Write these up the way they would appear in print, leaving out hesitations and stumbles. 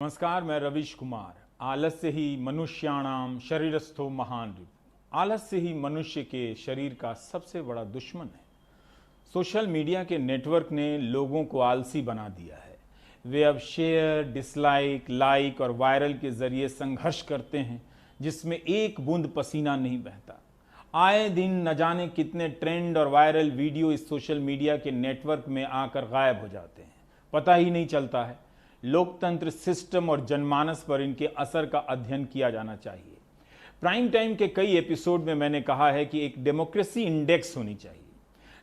नमस्कार, मैं रविश कुमार। आलस्य ही मनुष्याणाम शरीरस्थो महान रिपु। आलस्य ही मनुष्य के शरीर का सबसे बड़ा दुश्मन है। सोशल मीडिया के नेटवर्क ने लोगों को आलसी बना दिया है। वे अब शेयर, डिसलाइक, लाइक और वायरल के जरिए संघर्ष करते हैं जिसमें एक बूंद पसीना नहीं बहता। आए दिन न जाने कितने ट्रेंड और वायरल वीडियो इस सोशल मीडिया के नेटवर्क में आकर गायब हो जाते हैं, पता ही नहीं चलता है। लोकतंत्र सिस्टम और जनमानस पर इनके असर का अध्ययन किया जाना चाहिए। प्राइम टाइम के कई एपिसोड में मैंने कहा है कि एक डेमोक्रेसी इंडेक्स होनी चाहिए,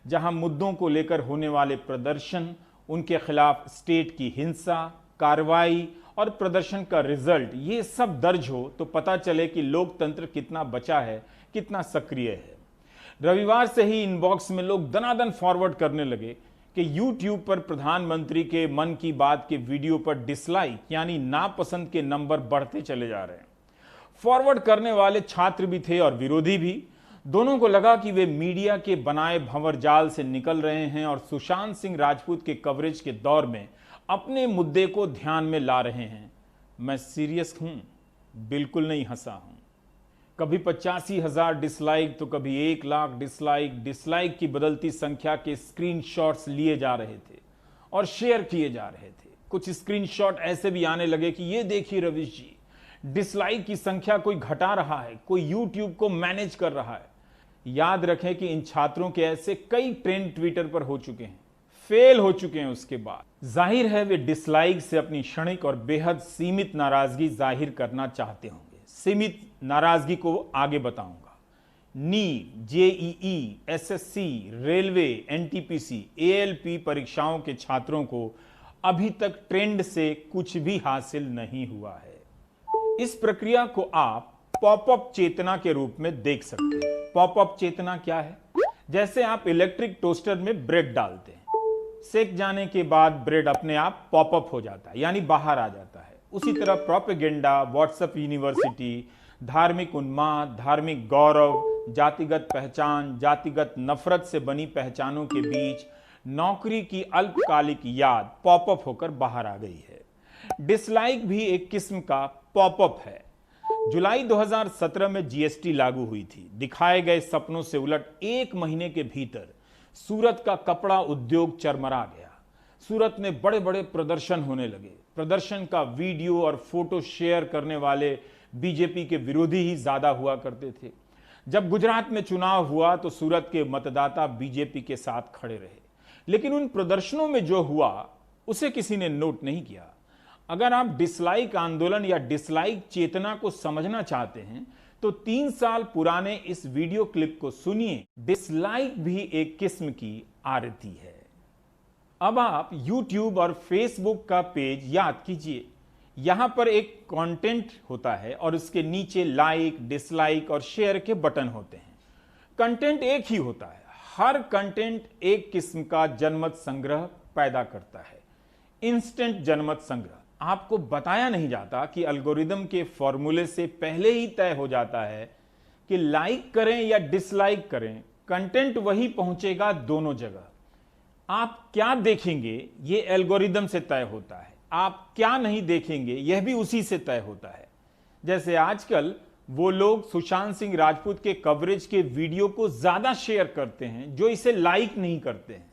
जहां मुद्दों को लेकर होने वाले प्रदर्शन, उनके खिलाफ स्टेट की हिंसा, कार्रवाई और प्रदर्शन का रिजल्ट, ये सब दर्ज हो तो पता चले कि लोकतंत्र कितना बचा है, कितना सक्रिय है। रविवार से ही इनबॉक्स में लोग दनादन फॉरवर्ड करने लगे कि YouTube पर प्रधानमंत्री के मन की बात के वीडियो पर डिसलाइक यानी नापसंद के नंबर बढ़ते चले जा रहे हैं। फॉरवर्ड करने वाले छात्र भी थे और विरोधी भी। दोनों को लगा कि वे मीडिया के बनाए भंवर जाल से निकल रहे हैं और सुशांत सिंह राजपूत के कवरेज के दौर में अपने मुद्दे को ध्यान में ला रहे हैं। मैं सीरियस हूं, बिल्कुल नहीं हंसा हूं। कभी 85,000 डिसलाइक तो कभी 1 लाख डिसलाइक। डिसलाइक की बदलती संख्या के स्क्रीनशॉट्स लिए जा रहे थे और शेयर किए जा रहे थे। कुछ स्क्रीनशॉट ऐसे भी आने लगे कि ये देखिए रविश जी, डिसलाइक की संख्या कोई घटा रहा है, कोई YouTube को मैनेज कर रहा है। याद रखें कि इन छात्रों के ऐसे कई ट्रेंड ट्विटर पर हो चुके हैं, फेल हो चुके हैं। उसके बाद जाहिर है वे डिसलाइक से अपनी क्षणिक और बेहद सीमित नाराजगी जाहिर करना चाहते होंगे। सीमित नाराजगी को आगे बताऊंगा। NEET, JEE, SSC, railway, NTPC, ALP परीक्षाओं के छात्रों को अभी तक ट्रेंड से कुछ भी हासिल नहीं हुआ है। इस प्रक्रिया को आप पॉपअप चेतना के रूप में देख सकते हैं। पॉपअप चेतना क्या है? जैसे आप इलेक्ट्रिक टोस्टर में ब्रेड डालते हैं, सेक जाने के बाद ब्रेड अपने आप पॉपअप हो जाता है, यानी बाहर आ जाता है। उसी तरह प्रोपेगेंडा, व्हाट्सएप यूनिवर्सिटी, धार्मिक उन्माद, धार्मिक गौरव, जातिगत पहचान, जातिगत नफरत से बनी पहचानों के बीच नौकरी की अल्पकालिक याद पॉपअप होकर बाहर आ गई है। डिसलाइक भी एक किस्म का पॉपअप है। जुलाई 2017 में जीएसटी लागू हुई थी। दिखाए गए सपनों से उलट 1 महीने के भीतर सूरत का कपड़ा उद्योग चरमरा गया। सूरत में बड़े बड़े प्रदर्शन होने लगे। प्रदर्शन का वीडियो और फोटो शेयर करने वाले बीजेपी के विरोधी ही ज्यादा हुआ करते थे। जब गुजरात में चुनाव हुआ तो सूरत के मतदाता बीजेपी के साथ खड़े रहे, लेकिन उन प्रदर्शनों में जो हुआ उसे किसी ने नोट नहीं किया। अगर आप डिसलाइक आंदोलन या डिसलाइक चेतना को समझना चाहते हैं तो 3 साल पुराने इस वीडियो क्लिप को सुनिए। डिसलाइक भी एक किस्म की आरती है। अब आप YouTube और Facebook का पेज याद कीजिए। यहां पर एक कंटेंट होता है और उसके नीचे लाइक, डिसलाइक और शेयर के बटन होते हैं। कंटेंट एक ही होता है। हर कंटेंट एक किस्म का जनमत संग्रह पैदा करता है, इंस्टेंट जनमत संग्रह। आपको बताया नहीं जाता कि एल्गोरिदम के फॉर्मूले से पहले ही तय हो जाता है कि लाइक करें या डिसलाइक करें, कंटेंट वही पहुंचेगा दोनों जगह। आप क्या देखेंगे ये एल्गोरिदम से तय होता है, आप क्या नहीं देखेंगे यह भी उसी से तय होता है। जैसे आजकल वो लोग सुशांत सिंह राजपूत के कवरेज के वीडियो को ज्यादा शेयर करते हैं जो इसे लाइक नहीं करते हैं,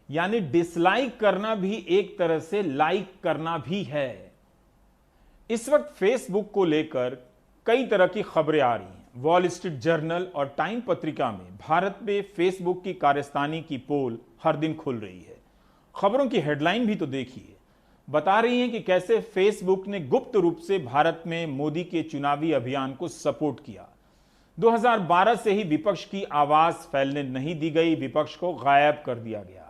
यानी डिसलाइक करना भी एक तरह से लाइक करना भी है। इस वक्त फेसबुक को लेकर कई तरह की खबरें आ रही हैं। वॉल स्ट्रीट जर्नल और टाइम पत्रिका में भारत में फेसबुक की कारस्तानी की पोल हर दिन खुल रही है। खबरों की हेडलाइन भी तो देखिए, बता रही हैं कि कैसे फेसबुक ने गुप्त रूप से भारत में मोदी के चुनावी अभियान को सपोर्ट किया। 2012 से ही विपक्ष की आवाज फैलने नहीं दी गई, विपक्ष को गायब कर दिया गया।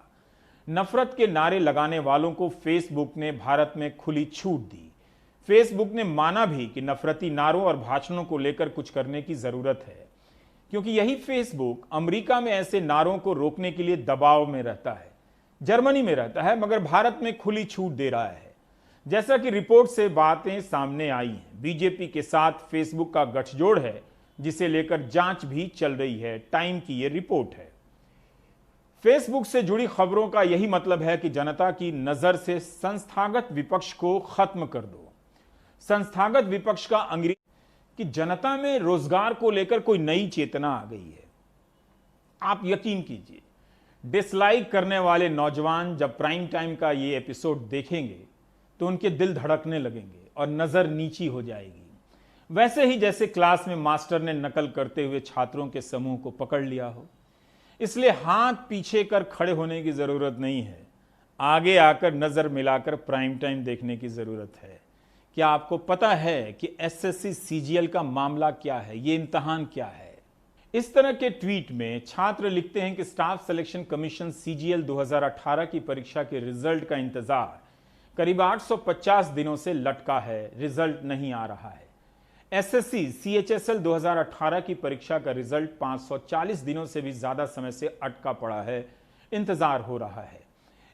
नफरत के नारे लगाने वालों को फेसबुक ने भारत में खुली छूट दी। फेसबुक ने माना भी कि नफरती नारों और भाषणों को लेकर कुछ करने की जरूरत है, क्योंकि यही फेसबुक अमेरिका में ऐसे नारों को रोकने के लिए दबाव में रहता है, जर्मनी में रहता है, मगर भारत में खुली छूट दे रहा है। जैसा कि रिपोर्ट से बातें सामने आई हैं, बीजेपी के साथ फेसबुक का गठजोड़ है, जिसे लेकर जांच भी चल रही है। टाइम की यह रिपोर्ट है। फेसबुक से जुड़ी खबरों का यही मतलब है कि जनता की नजर से संस्थागत विपक्ष को खत्म कर दो। संस्थागत विपक्ष का अंग्रेजी कि जनता में रोजगार को लेकर कोई नई चेतना आ गई है। आप यकीन कीजिए, डिसलाइक करने वाले नौजवान जब प्राइम टाइम का ये एपिसोड देखेंगे तो उनके दिल धड़कने लगेंगे और नजर नीची हो जाएगी। वैसे ही जैसे क्लास में मास्टर ने नकल करते हुए छात्रों के समूह को पकड़ लिया हो। इसलिए हाथ पीछे कर खड़े होने की जरूरत नहीं है, आगे आकर नजर मिलाकर प्राइम टाइम देखने की जरूरत है। क्या आपको पता है कि एसएससी सीजीएल का मामला क्या है, ये इम्तहान क्या है? इस तरह के ट्वीट में छात्र लिखते हैं कि स्टाफ सिलेक्शन कमीशन सीजीएल 2018 की परीक्षा के रिजल्ट का इंतजार करीब 850 दिनों से लटका है, रिजल्ट नहीं आ रहा है। एसएससी सीएचएसएल 2018 की परीक्षा का रिजल्ट 540 दिनों से भी ज्यादा समय से अटका पड़ा है, इंतजार हो रहा है।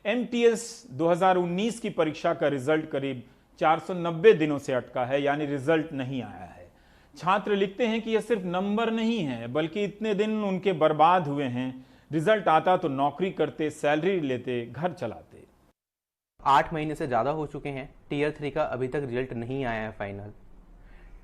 एमटीएस 2019 की परीक्षा का रिजल्ट करीब 490 दिनों से अटका है, यानी रिजल्ट नहीं आया है। छात्र लिखते हैं कि यह सिर्फ नंबर नहीं है, बल्कि इतने दिन उनके बर्बाद हुए हैं। रिजल्ट आता तो नौकरी करते, सैलरी लेते, घर चलाते। 8 महीने से ज़्यादा हो चुके हैं, टीयर 3 का अभी तक रिजल्ट नहीं आया है फाइनल।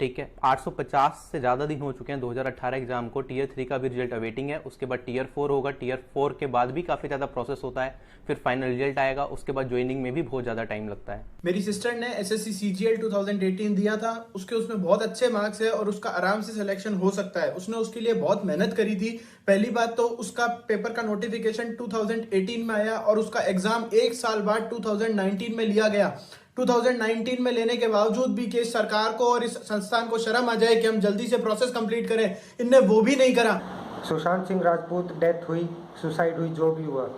ठीक है, 850 से ज़्यादा दिन हो चुके हैं 2018 एग्जाम को, टीयर 3 का भी रिजल्ट अवेटिंग है। उसके बाद टीयर 4 होगा, टीयर 4 के बाद भी काफ़ी ज़्यादा प्रोसेस होता है, फिर फाइनल रिजल्ट आएगा, उसके बाद ज्वाइनिंग में भी बहुत ज़्यादा टाइम लगता है। मेरी सिस्टर ने एसएससी सीजीएल 2018 दिया था, उसमें बहुत अच्छे मार्क्स है और उसका आराम से सिलेक्शन हो सकता है। उसने उसके लिए बहुत मेहनत करी थी। पहली बात तो उसका पेपर का नोटिफिकेशन 2018 में आया और उसका एग्जाम 1 साल बाद 2019 में लिया गया। 2019 में लेने के बावजूद भी कि सरकार को और इस संस्थान को शर्म आ जाए कि हम जल्दी से प्रोसेस कंप्लीट करें, इनने वो भी नहीं करा। सुशांत सिंह राजपूत डेथ हुई, सुसाइड हुई, जो भी हुआ,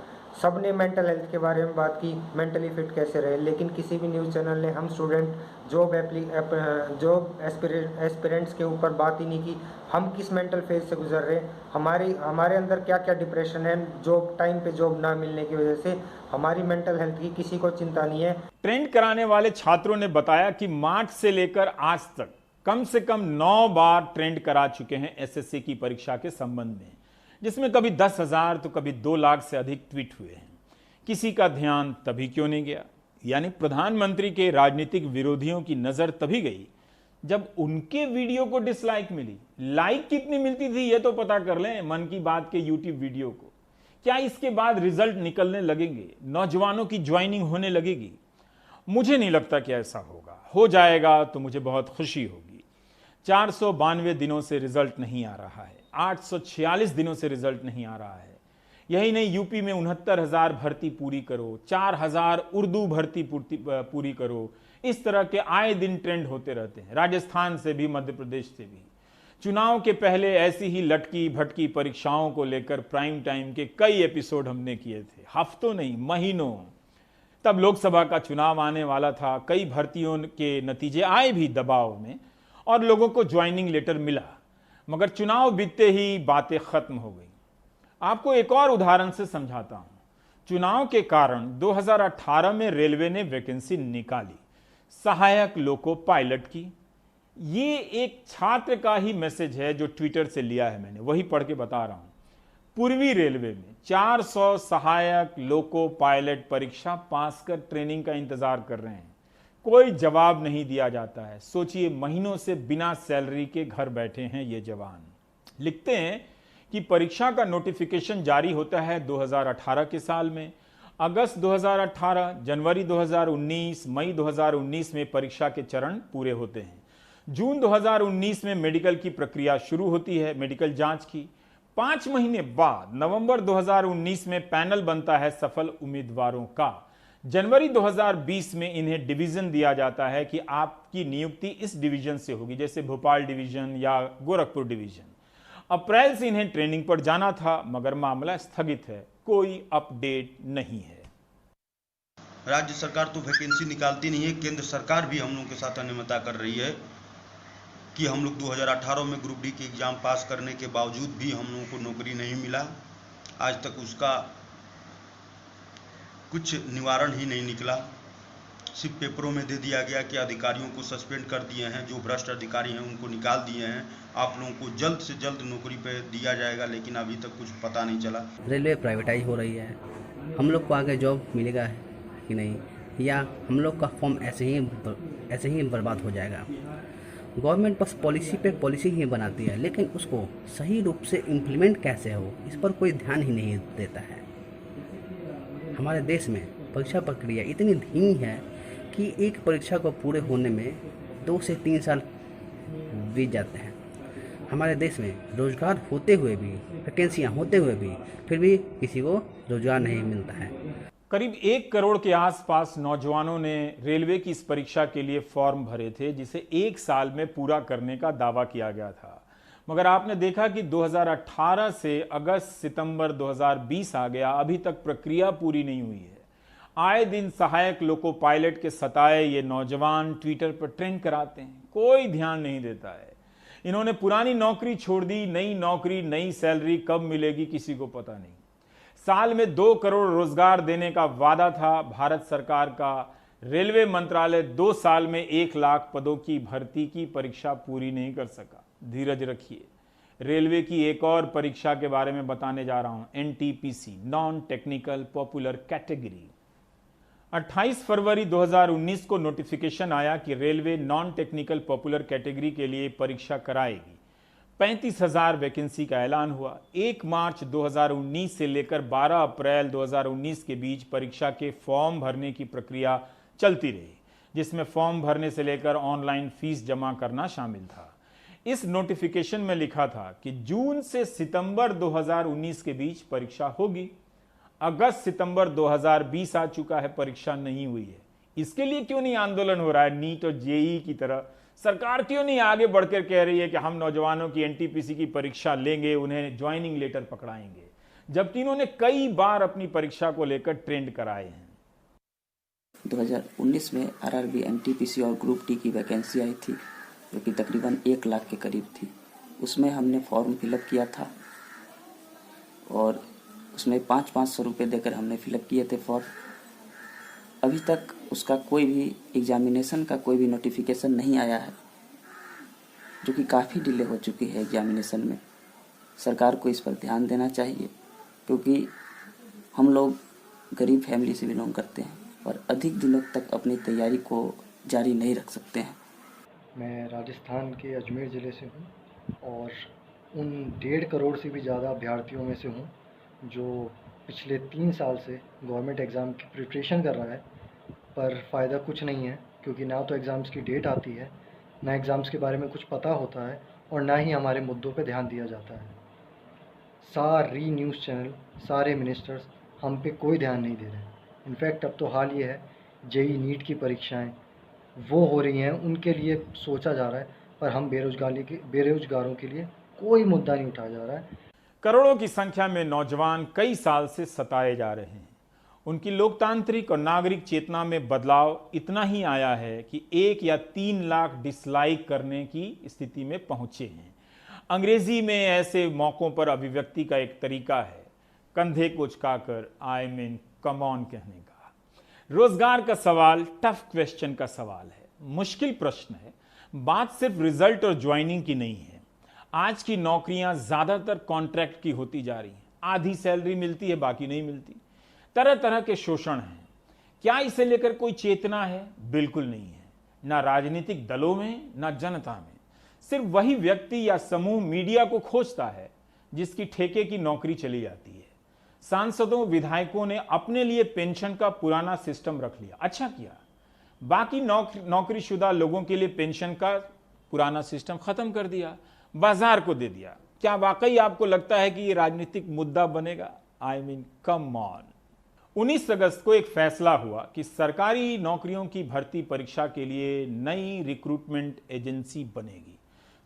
सब ने मेंटल हेल्थ के बारे में बात की, मेंटली फिट कैसे रहे, लेकिन किसी भी न्यूज़ चैनल ने हम स्टूडेंट जॉब एस्पिरेंट्स के ऊपर बात ही नहीं की। हम किस मेंटल फेज से गुजर रहे, हमारे अंदर क्या क्या डिप्रेशन है, जॉब टाइम पे जॉब ना मिलने की वजह से, हमारी मेंटल हेल्थ की किसी को चिंता नहीं है। ट्रेंड कराने वाले छात्रों ने बताया कि मार्च से लेकर आज तक कम से कम 9 बार ट्रेंड करा चुके हैं एसएससी की परीक्षा के संबंध में, जिसमें कभी 10,000 तो कभी 2 लाख से अधिक ट्वीट हुए हैं। किसी का ध्यान तभी क्यों नहीं गया, यानी प्रधानमंत्री के राजनीतिक विरोधियों की नजर तभी गई जब उनके वीडियो को डिसलाइक मिली। लाइक कितनी मिलती थी ये तो पता कर लें मन की बात के यूट्यूब वीडियो को। क्या इसके बाद रिजल्ट निकलने लगेंगे, नौजवानों की ज्वाइनिंग होने लगेगी? मुझे नहीं लगता कि ऐसा होगा। हो जाएगा तो मुझे बहुत खुशी होगी। 492 दिनों से रिजल्ट नहीं आ रहा है, 846 दिनों से रिजल्ट नहीं आ रहा है। यही नहीं, यूपी में 69,000 भर्ती पूरी करो, 4,000 उर्दू भर्ती पूरी करो। इस तरह के आए दिन ट्रेंड होते रहते हैं, राजस्थान से भी, मध्य प्रदेश से भी। चुनाव के पहले ऐसी ही लटकी भटकी परीक्षाओं को लेकर प्राइम टाइम के कई एपिसोड हमने किए थे, हफ्तों नहीं महीनों। तब लोकसभा का चुनाव आने वाला था, कई भर्तियों के नतीजे आए भी दबाव में और लोगों को ज्वाइनिंग लेटर मिला, मगर चुनाव बीतते ही बातें खत्म हो गई। आपको एक और उदाहरण से समझाता हूं। चुनाव के कारण 2018 में रेलवे ने वैकेंसी निकाली, सहायक लोको पायलट की। ये एक छात्र का ही मैसेज है जो ट्विटर से लिया है मैंने, वही पढ़ के बता रहा हूं। पूर्वी रेलवे में 400 सहायक लोको पायलट परीक्षा पास कर ट्रेनिंग का इंतजार कर रहे हैं, कोई जवाब नहीं दिया जाता है। सोचिए, महीनों से बिना सैलरी के घर बैठे हैं ये जवान। लिखते हैं कि परीक्षा का नोटिफिकेशन जारी होता है 2018 के साल में, अगस्त 2018, जनवरी 2019, मई 2019 में परीक्षा के चरण पूरे होते हैं। जून 2019 में मेडिकल की प्रक्रिया शुरू होती है, मेडिकल जांच की। 5 महीने बाद नवंबर 2019 में पैनल बनता है सफल उम्मीदवारों का। जनवरी 2020 में इन्हें डिवीजन दिया जाता है कि आपकी नियुक्ति इस डिवीजन से होगी, जैसे भोपाल डिवीजन या गोरखपुर डिवीजन। अप्रैल से इन्हें ट्रेनिंग पर जाना था, मगर मामला स्थगित है, कोई अपडेट नहीं है। राज्य सरकार तो वैकेंसी निकालती नहीं है, केंद्र सरकार भी हम लोगों के साथ अनियमितता कर रही है कि हम लोग 2018 में ग्रुप डी की एग्ज़ाम पास करने के बावजूद भी हम लोगों को नौकरी नहीं मिला। आज तक उसका कुछ निवारण ही नहीं निकला। सिर्फ पेपरों में दे दिया गया कि अधिकारियों को सस्पेंड कर दिए हैं, जो भ्रष्ट अधिकारी हैं उनको निकाल दिए हैं, आप लोगों को जल्द से जल्द नौकरी पे दिया जाएगा, लेकिन अभी तक कुछ पता नहीं चला। रेलवे प्राइवेटाइज हो रही है, हम लोग को आगे जॉब मिलेगा कि नहीं, या हम लोग का फॉर्म ऐसे ही बर्बाद हो जाएगा। गवर्नमेंट बस पॉलिसी पे पॉलिसी ही बनाती है, लेकिन उसको सही रूप से इम्प्लीमेंट कैसे हो इस पर कोई ध्यान ही नहीं देता है। हमारे देश में परीक्षा प्रक्रिया इतनी धीमी है कि एक परीक्षा को पूरे होने में 2 से 3 साल बीत जाते हैं। हमारे देश में रोजगार होते हुए भी, वैकेंसियाँ होते हुए भी, फिर भी किसी को रोजगार नहीं मिलता है। करीब 1 करोड़ के आसपास नौजवानों ने रेलवे की इस परीक्षा के लिए फॉर्म भरे थे, जिसे 1 साल में पूरा करने का दावा किया गया था। मगर आपने देखा कि 2018 से अगस्त सितंबर 2020 आ गया, अभी तक प्रक्रिया पूरी नहीं हुई है। आए दिन सहायक लोको पायलट के सताए ये नौजवान ट्विटर पर ट्रेंड कराते हैं, कोई ध्यान नहीं देता है। इन्होंने पुरानी नौकरी छोड़ दी, नई नौकरी, नई सैलरी कब मिलेगी किसी को पता नहीं। साल में 2 करोड़ रोजगार देने का वादा था भारत सरकार का। रेलवे मंत्रालय 2 साल में 1 लाख पदों की भर्ती की परीक्षा पूरी नहीं कर सका। धीरज रखिए, रेलवे की एक और परीक्षा के बारे में बताने जा रहा हूं, NTPC, non technical popular category. 28 फरवरी 2019 को नोटिफिकेशन आया कि railway non technical popular category के लिए परीक्षा कराएगी। 35,000 वैकेंसी का ऐलान हुआ। 1 मार्च 2019 से लेकर 12 अप्रैल 2019 के बीच परीक्षा के फॉर्म भरने की प्रक्रिया चलती रही, जिसमें फॉर्म भरने से लेकर ऑनलाइन फीस जमा करना शामिल था। इस नोटिफिकेशन में लिखा था कि जून से सितंबर 2019 के बीच परीक्षा होगी। अगस्त सितंबर 2020 आ चुका है, परीक्षा नहीं हुई है। इसके लिए क्यों नहीं आंदोलन हो रहा है? नीट और जेईई की तरह सरकार क्यों नहीं आगे बढ़कर कह रही है कि हम नौजवानों की NTPC की परीक्षा लेंगे, उन्हें ज्वाइनिंग लेटर पकड़ाएंगे, जबकि इन्होंने कई बार अपनी परीक्षा को लेकर ट्रेंड कराए हैं। 2019 में RRB, NTPC और ग्रुप डी की वैकेंसी आई थी, जो कि तकरीबन 1 लाख के करीब थी। उसमें हमने फॉर्म फिलअप किया था और उसमें 500-500 रुपये देकर हमने फिलअप किए थे फॉर्म। अभी तक उसका कोई भी एग्जामिनेशन का कोई भी नोटिफिकेशन नहीं आया है, जो कि काफ़ी डिले हो चुकी है एग्जामिनेशन में। सरकार को इस पर ध्यान देना चाहिए, क्योंकि हम लोग गरीब फैमिली से बिलोंग करते हैं और अधिक दिनों तक अपनी तैयारी को जारी नहीं रख सकते हैं। मैं राजस्थान के अजमेर ज़िले से हूँ और उन 1.5 करोड़ से भी ज़्यादा अभ्यर्थियों में से हूँ जो पिछले 3 साल से गवर्नमेंट एग्ज़ाम की प्रिपरेशन कर रहा है, पर फ़ायदा कुछ नहीं है, क्योंकि ना तो एग्ज़ाम्स की डेट आती है, ना एग्ज़ाम्स के बारे में कुछ पता होता है और ना ही हमारे मुद्दों पे ध्यान दिया जाता है। सारी न्यूज़ चैनल, सारे मिनिस्टर्स हम पे कोई ध्यान नहीं दे रहे हैं। इनफैक्ट अब तो हाल ये है, जेईई नीट की परीक्षाएं वो हो रही हैं, उनके लिए सोचा जा रहा है, पर हम बेरोजगारों के लिए कोई मुद्दा नहीं उठाया जा रहा है। करोड़ों की संख्या में नौजवान कई साल से सताए जा रहे हैं। उनकी लोकतांत्रिक और नागरिक चेतना में बदलाव इतना ही आया है कि 1 या 3 लाख डिसलाइक करने की स्थिति में पहुंचे हैं। अंग्रेजी में ऐसे मौकों पर अभिव्यक्ति का एक तरीका है कंधे को झुकाकर आई मीन कम ऑन कहने का। रोजगार का सवाल टफ क्वेश्चन का सवाल है, मुश्किल प्रश्न है। बात सिर्फ रिजल्ट और ज्वाइनिंग की नहीं है। आज की नौकरियां ज्यादातर कॉन्ट्रैक्ट की होती जा रही हैं। आधी सैलरी मिलती है, बाकी नहीं मिलती। तरह तरह के शोषण हैं। क्या इसे लेकर कोई चेतना है? बिल्कुल नहीं है, ना राजनीतिक दलों में, ना जनता में। सिर्फ वही व्यक्ति या समूह मीडिया को खोजता है जिसकी ठेके की नौकरी चली जाती है। सांसदों, विधायकों ने अपने लिए पेंशन का पुराना सिस्टम रख लिया, अच्छा किया। बाकी नौकरीशुदा लोगों के लिए पेंशन का पुराना सिस्टम खत्म कर दिया, बाजार को दे दिया। क्या वाकई आपको लगता है कि ये राजनीतिक मुद्दा बनेगा? I mean come on. 19 अगस्त को एक फैसला हुआ कि सरकारी नौकरियों की भर्ती परीक्षा के लिए नई रिक्रूटमेंट एजेंसी बनेगी।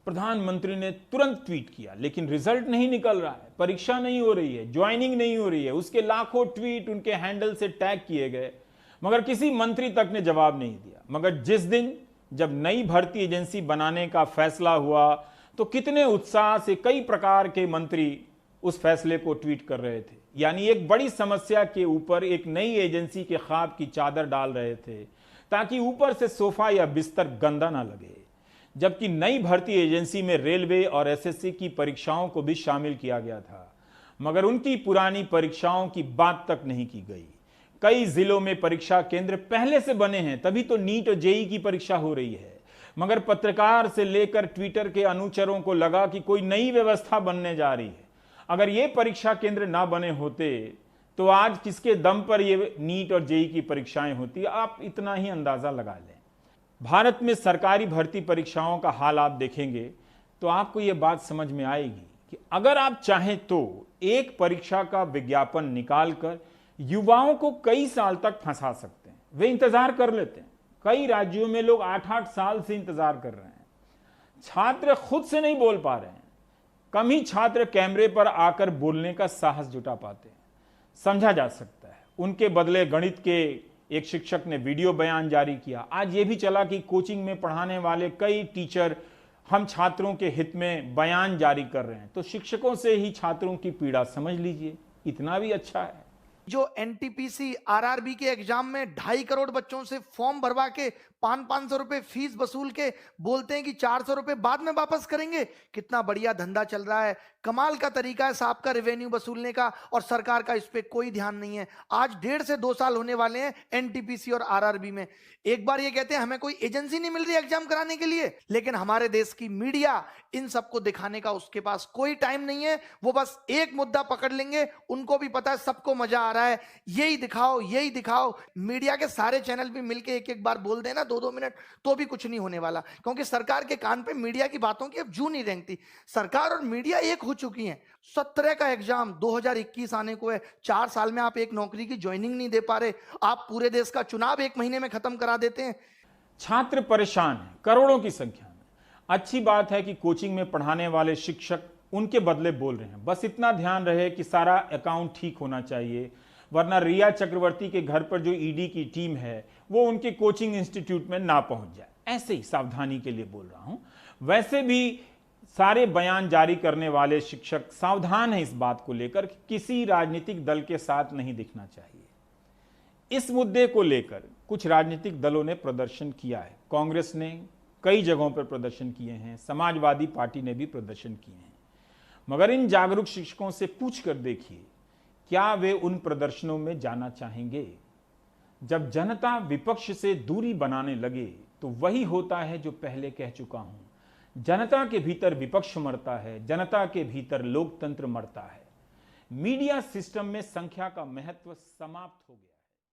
प्रधानमंत्री ने तुरंत ट्वीट किया, लेकिन रिजल्ट नहीं निकल रहा है, परीक्षा नहीं हो रही है, ज्वाइनिंग नहीं हो रही है। उसके लाखों ट्वीट उनके हैंडल से टैग किए गए, मगर किसी मंत्री तक ने जवाब नहीं दिया। मगर जिस दिन जब नई भर्ती एजेंसी बनाने का फैसला हुआ, तो कितने उत्साह से कई प्रकार के मंत्री उस फैसले को ट्वीट कर रहे थे। यानी एक बड़ी समस्या के ऊपर एक नई एजेंसी के ख्वाब की चादर डाल रहे थे, ताकि ऊपर से सोफा या बिस्तर गंदा ना लगे। जबकि नई भर्ती एजेंसी में रेलवे और एसएससी की परीक्षाओं को भी शामिल किया गया था, मगर उनकी पुरानी परीक्षाओं की बात तक नहीं की गई। कई जिलों में परीक्षा केंद्र पहले से बने हैं, तभी तो नीट और जेई की परीक्षा हो रही है। मगर पत्रकार से लेकर ट्विटर के अनुचरों को लगा कि कोई नई व्यवस्था बनने जा रही है। अगर ये परीक्षा केंद्र ना बने होते तो आज किसके दम पर ये नीट और जेई की परीक्षाएं होती, आप इतना ही अंदाजा लगा लें। भारत में सरकारी भर्ती परीक्षाओं का हाल आप देखेंगे तो आपको ये बात समझ में आएगी कि अगर आप चाहें तो एक परीक्षा का विज्ञापन निकालकर युवाओं को कई साल तक फंसा सकते हैं। वे इंतजार कर लेते हैं। कई राज्यों में लोग 8-8 साल से इंतजार कर रहे हैं। छात्र खुद से नहीं बोल पा रहे हैं। कम ही छात्र कैमरे पर आकर बोलने का साहस जुटा पाते हैं। समझा जा सकता है। उनके बदले गणित के एक शिक्षक ने वीडियो बयान जारी किया। आज ये भी चला कि कोचिंग में पढ़ाने वाले कई टीचर हम छात्रों के हित में बयान जारी कर रहे हैं। तो शिक्षकों से ही छात्रों की पीड़ा समझ लीजिए, इतना भी अच्छा है। जो एनटीपीसी आरआरबी के एग्जाम में 2.5 करोड़ बच्चों से फॉर्म भरवा के 500 रुपए फीस वसूल के बोलते हैं कि 400 रुपए बाद में वापस करेंगे। कितना बढ़िया धंधा चल रहा है। कमाल का तरीका है साहब का रेवेन्यू वसूलने का, और सरकार का इस पे कोई ध्यान नहीं है। आज 1.5 से 2 साल होने वाले हैं एनटीपीसी और आरआरबी में। एक बार ये कहते हैं हमें कोई एजेंसी नहीं मिल रही एग्जाम कराने के लिए, लेकिन हमारे देश की मीडिया इन सबको दिखाने का उसके पास कोई टाइम नहीं है। वो बस एक मुद्दा पकड़ लेंगे, उनको भी पता है सबको मजा आ रहा है, यही दिखाओ यही दिखाओ। मीडिया के सारे चैनल भी मिलकर एक बार बोल देना 2-2 मिनट, तो भी कुछ नहीं होने वाला, क्योंकि सरकार के कान पे मीडिया की बातों की अब जू नहीं रेंगती। सरकार और मीडिया एक हो चुकी हैं। 17 का एग्जाम 2021 आने को है। 4 साल में आप एक नौकरी की ज्वाइनिंग नहीं दे पा रहे। आप पूरे देश का चुनाव 1 महीने में खत्म करा देते हैं। छात्र परेशान हैं, करोड़ों की संख्या में। अच्छी बात है कि कोचिंग में पढ़ाने वाले शिक्षक उनके बदले बोल रहे हैं। बस इतना ध्यान रहे कि सारा अकाउंट ठीक होना चाहिए, वरना रिया चक्रवर्ती के घर पर जो ईडी की टीम है वो उनके कोचिंग इंस्टीट्यूट में ना पहुंच जाए। ऐसे ही सावधानी के लिए बोल रहा हूं। वैसे भी सारे बयान जारी करने वाले शिक्षक सावधान हैं इस बात को लेकर कि किसी राजनीतिक दल के साथ नहीं दिखना चाहिए। इस मुद्दे को लेकर कुछ राजनीतिक दलों ने प्रदर्शन किया है। कांग्रेस ने कई जगहों पर प्रदर्शन किए हैं, समाजवादी पार्टी ने भी प्रदर्शन किए हैं। मगर इन जागरूक शिक्षकों से पूछ कर देखिए, क्या वे उन प्रदर्शनों में जाना चाहेंगे? जब जनता विपक्ष से दूरी बनाने लगे तो वही होता है जो पहले कह चुका हूं। जनता के भीतर विपक्ष मरता है, जनता के भीतर लोकतंत्र मरता है। मीडिया सिस्टम में संख्या का महत्व समाप्त हो गया।